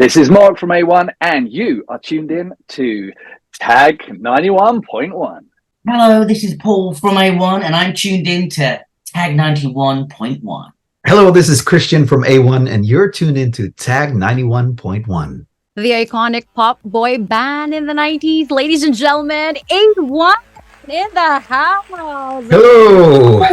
This is Mark from A1, and you are tuned in to Tag 91.1. Hello, this is Paul from A1, and I'm tuned in to Tag 91.1. Hello, this is Christian from A1, and you're tuned into Tag 91.1. The iconic pop boy band in the 90s. Ladies and gentlemen, A1 in the house. Hello.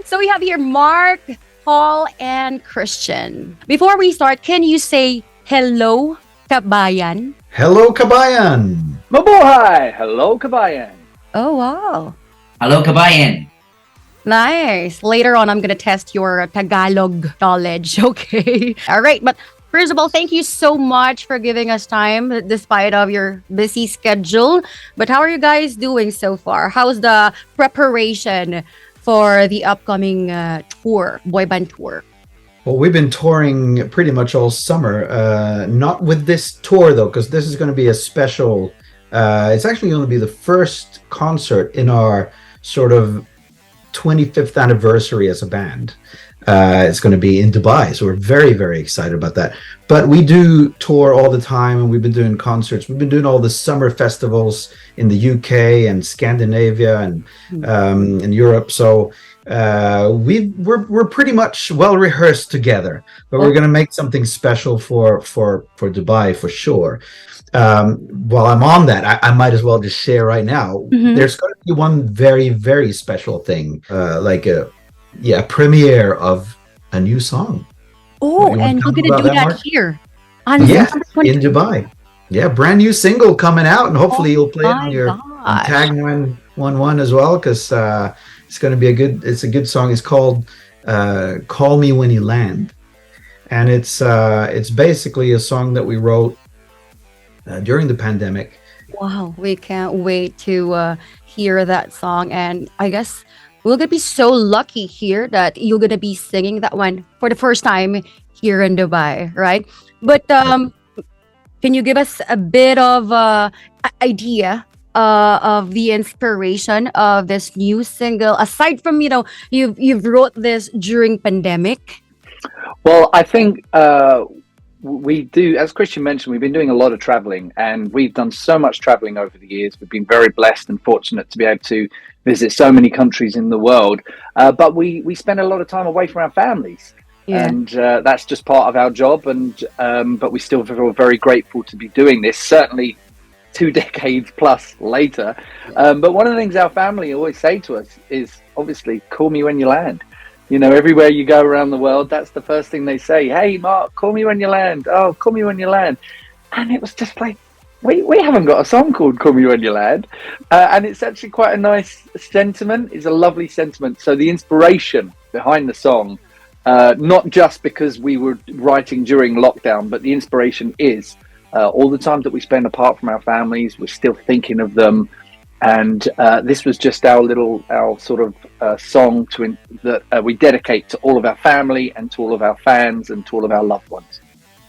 So we have here Mark, Paul, and Christian. Before we start, can you say hello, kabayan? Hello, kabayan. Mabuhay! Hello, kabayan. Oh, wow. Hello, kabayan. Nice. Later on, I'm going to test your Tagalog knowledge. Okay. All right. But first of all, thank you so much for giving us time despite of your busy schedule. But how are you guys doing so far? How's the preparation for the upcoming tour, boy band tour? Well, we've been touring pretty much all summer. Not with this tour, though, because this is going to be a special... it's actually going to be the first concert in our sort of 25th anniversary as a band. It's going to be in Dubai, so we're very, very excited about that. But we do tour all the time, and we've been doing concerts. We've been doing all the summer festivals in the UK and Scandinavia and in Europe. So we're pretty much well rehearsed together. But we're going to make something special for Dubai for sure. While I'm on that, I might as well just share right now. There's going to be one very, very special thing, like a premiere of a new song. Oh, and we're going to do that Mark? here. In Dubai. Yeah, brand new single coming out, and hopefully you'll play it on your Tag 911 as well, because it's going to be a good song. It's called Call Me When You Land. And it's basically a song that we wrote during the pandemic. Wow, we can't wait to hear that song. And I guess we're going to be so lucky here that you're going to be singing that one for the first time here in Dubai, right? But can you give us a bit of idea of the inspiration of this new single? Aside from, you've wrote this during pandemic. Well, I think... we do, as Christian mentioned, we've been doing a lot of traveling, and we've done so much traveling over the years. We've been very blessed and fortunate to be able to visit so many countries in the world. But we spend a lot of time away from our families, and that's just part of our job. And but we still feel very grateful to be doing this. Certainly, 2 decades plus later. But one of the things our family always say to us is, obviously, call me when you land. Everywhere you go around the world, that's the first thing they say. Hey, Mark, call me when you land. Oh, call me when you land. And it was just like, we haven't got a song called Call Me When You Land. And it's actually quite a nice sentiment. It's a lovely sentiment. So the inspiration behind the song, not just because we were writing during lockdown, but the inspiration is all the time that we spend apart from our families, we're still thinking of them. And this was just our sort of song that we dedicate to all of our family and to all of our fans and to all of our loved ones.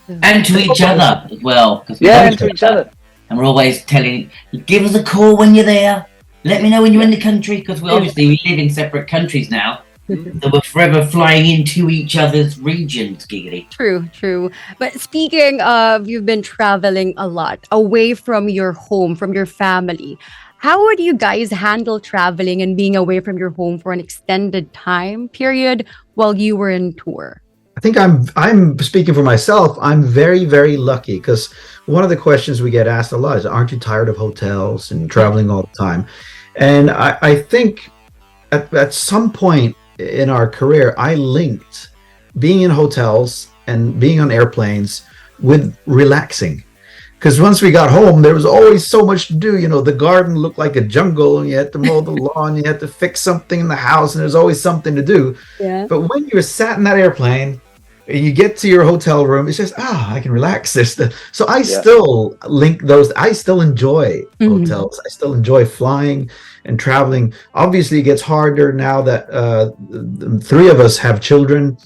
And to each other as well. And to each other. And we're always telling, give us a call when you're there. Let me know when you're in the country, because we live in separate countries now. So we're forever flying into each other's regions, giggity. True. But speaking of, you've been traveling a lot away from your home, from your family. How would you guys handle traveling and being away from your home for an extended time period while you were in tour? I think I'm speaking for myself. I'm very, very lucky, because one of the questions we get asked a lot is, aren't you tired of hotels and traveling all the time? And I think at some point in our career, I linked being in hotels and being on airplanes with relaxing. Because once we got home, there was always so much to do. The garden looked like a jungle, and you had to mow the lawn, you had to fix something in the house, and there's always something to do. Yeah. But when you're sat in that airplane, and you get to your hotel room, it's just, I can relax. So I still link those. I still enjoy hotels. I still enjoy flying and traveling. Obviously, it gets harder now that the 3 of us have children.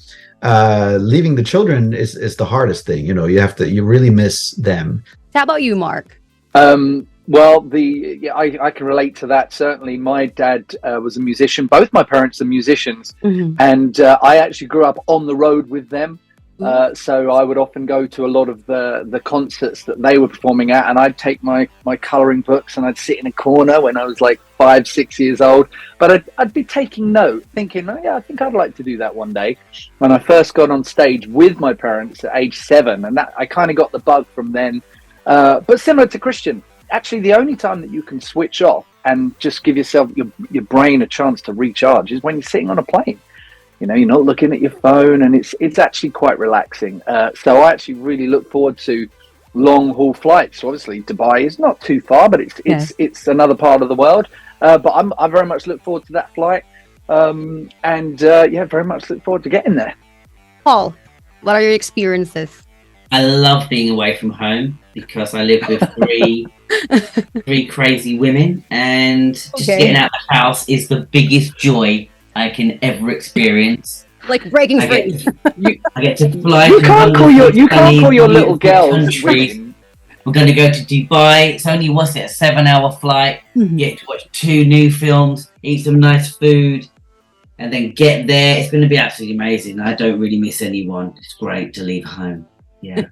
Leaving the children is the hardest thing. You really miss them. How about you, Mark? Well, I can relate to that. Certainly, my dad was a musician. Both my parents are musicians, and I actually grew up on the road with them. So I would often go to a lot of the concerts that they were performing at, and I'd take my colouring books and I'd sit in a corner when I was like 5, 6 years old. But I'd be taking note, thinking, oh yeah, I think I'd like to do that one day. When I first got on stage with my parents at age 7, and that I kind of got the bug from then. But similar to Christian, actually the only time that you can switch off and just give yourself your brain a chance to recharge is when you're sitting on a plane. You know, you're not looking at your phone, and it's actually quite relaxing. So I actually really look forward to long haul flights. So obviously, Dubai is not too far, but it's another part of the world. But I very much look forward to that flight, and very much look forward to getting there. Paul, what are your experiences? I love being away from home because I live with three crazy women, and just getting out of the house is the biggest joy I can ever experience. Like breaking free. I get to fly. You can't call your little girls. We're going to go to Dubai. It's only, a 7-hour flight. Mm-hmm. Get to watch 2 new films, eat some nice food, and then get there. It's going to be absolutely amazing. I don't really miss anyone. It's great to leave home. Yeah.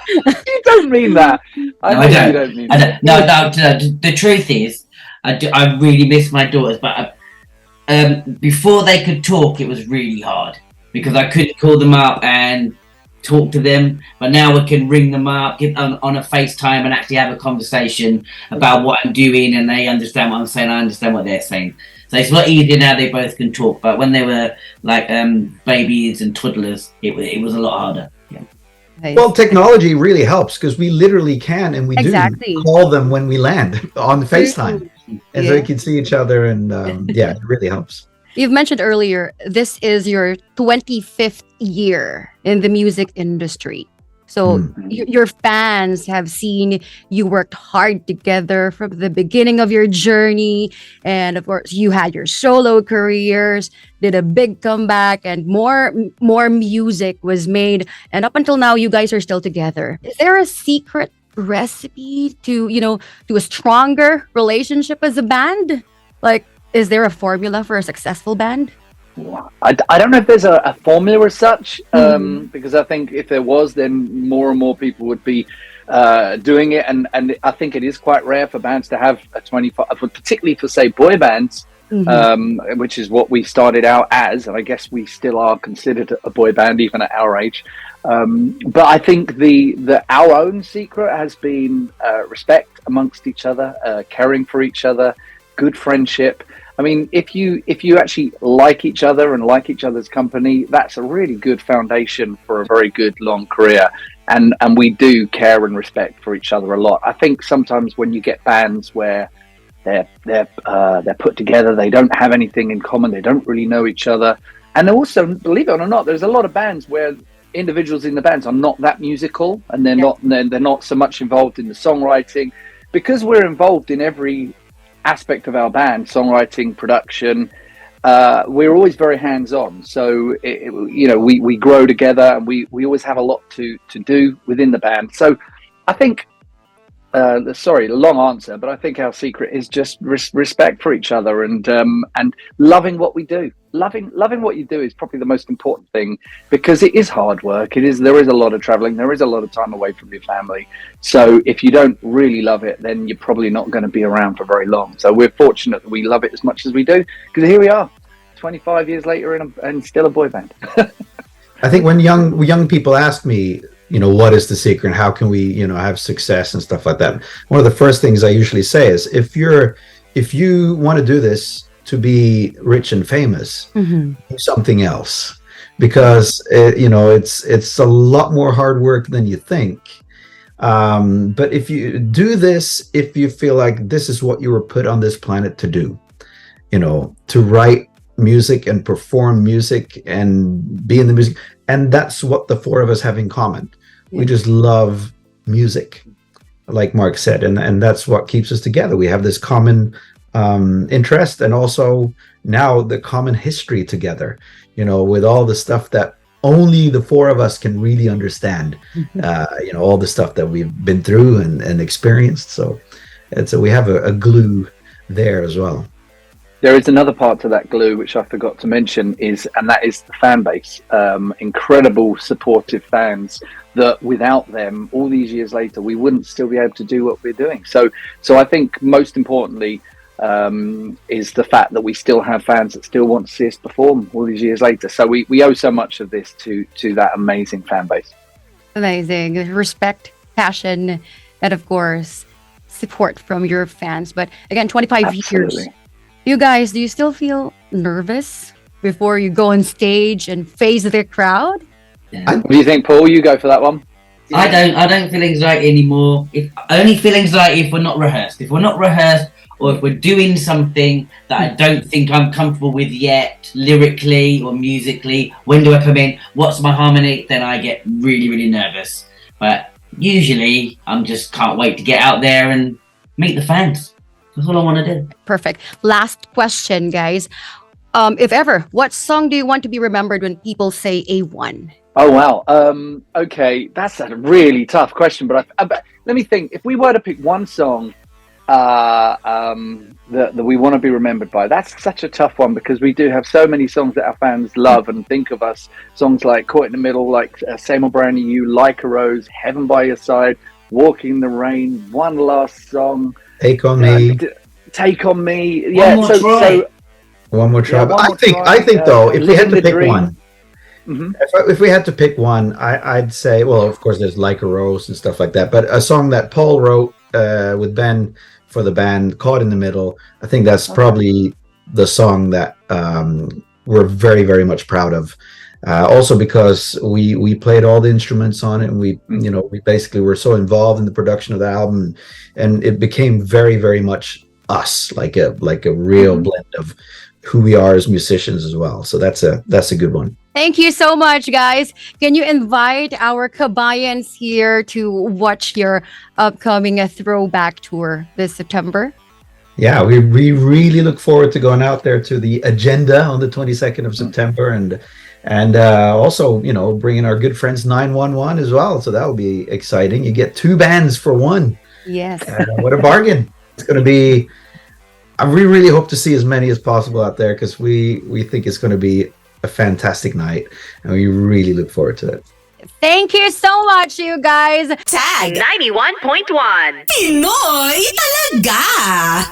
You don't mean that. I don't. No, the truth is, I really miss my daughters, but before they could talk, it was really hard because I couldn't call them up and talk to them. But now we can ring them up, get on a FaceTime, and actually have a conversation about what I'm doing, and they understand what I'm saying. I understand what they're saying. So it's a lot easier now. They both can talk. But when they were like babies and toddlers, it was a lot harder. Yeah. Well, technology really helps because we literally can, and we do call them when we land on FaceTime. And so you can see each other, and it really helps. You've mentioned earlier, this is your 25th year in the music industry. So your fans have seen you worked hard together from the beginning of your journey. And of course, you had your solo careers, did a big comeback, and more music was made. And up until now, you guys are still together. Is there a secret recipe to a stronger relationship as a band? Like, is there a formula for a successful band? I don't know if there's a formula as such, because I think if there was, then more and more people would be doing it, and I think it is quite rare for bands to have a 25, particularly for say boy bands, which is what we started out as, and I guess we still are considered a boy band even at our age. But I think our own secret has been respect amongst each other, caring for each other, good friendship. I mean, if you actually like each other and like each other's company, that's a really good foundation for a very good long career. And we do care and respect for each other a lot. I think sometimes when you get bands where they're put together, they don't have anything in common, they don't really know each other, and also, believe it or not, there's a lot of bands where individuals in the bands are not that musical, and they're not so much involved in the songwriting. Because we're involved in every aspect of our band, songwriting, production, we're always very hands-on. So we grow together, and we always have a lot to do within the band. So I think sorry, long answer, but I think our secret is just respect for each other, and loving what we do. Loving what you do is probably the most important thing, because it is hard work. There is a lot of traveling. There is a lot of time away from your family. So if you don't really love it, then you're probably not going to be around for very long. So we're fortunate that we love it as much as we do, because here we are, 25 years later, and still a boy band. I think when young people ask me, what is the secret and how can we, have success and stuff like that, one of the first things I usually say is, if you want to do this to be rich and famous, do something else, because it's a lot more hard work than you think. But if you do this, if you feel like this is what you were put on this planet to do, to write music and perform music and be in the music, and that's what the four of us have in common. We just love music, like Mark said, and that's what keeps us together. We have this common interest, and also now the common history together, with all the stuff that only the four of us can really understand, all the stuff that we've been through and experienced. So we have a glue there as well. there is another part to that glue which I forgot to mention and that is the fan base. Incredible supportive fans that without them, all these years later, we wouldn't still be able to do what we're doing. So I think most importantly is the fact that we still have fans that still want to see us perform all these years later. So we owe so much of this to that amazing fan base. Amazing. Respect, passion, and of course, support from your fans. But again, 25 Absolutely. years. You guys, do you still feel nervous before you go on stage and face the crowd? Yeah. What do you think, Paul? You go for that one. I don't feel anxiety anymore. I only feel anxiety if we're not rehearsed. If we're not rehearsed, or if we're doing something that I don't think I'm comfortable with yet, lyrically or musically, when do I come in? What's my harmony? Then I get really, really nervous. But usually, I'm just can't wait to get out there and meet the fans. That's all I want to do. Perfect. Last question, guys. If ever, what song do you want to be remembered when people say A1? Oh, wow. Okay, that's a really tough question. But let me think. If we were to pick one song that we want to be remembered by, that's such a tough one because we do have so many songs that our fans love and think of us. Songs like Caught in the Middle, like Same Old Brand New You, Like a Rose, Heaven by Your Side, Walking in the Rain, One Last Song, Take on Me. Take on Me. One More Try. One More Try. One More I think though, if we had to the pick Dream. one, if we had to pick one, I'd say, well, of course, there's Like a Rose and stuff like that, but a song that Paul wrote with Ben for the band, Caught in the Middle, I think that's probably the song that we're very, very much proud of. Also because we played all the instruments on it, and we basically were so involved in the production of the album, and it became very, very much us, like a real blend of who we are as musicians as well. So that's a good one. Thank you so much, guys. Can you invite our Kabayans here to watch your upcoming throwback tour this September? Yeah, we really look forward to going out there to the Agenda on the 22nd of September, and also, bringing our good friends 911 as well. So that'll be exciting. You get two bands for one. Yes. What a bargain. It's going to be, I really hope to see as many as possible out there, because we think it's going to be a fantastic night, and we really look forward to it. Thank you so much, you guys. Tag 91.1 Pinoy talaga.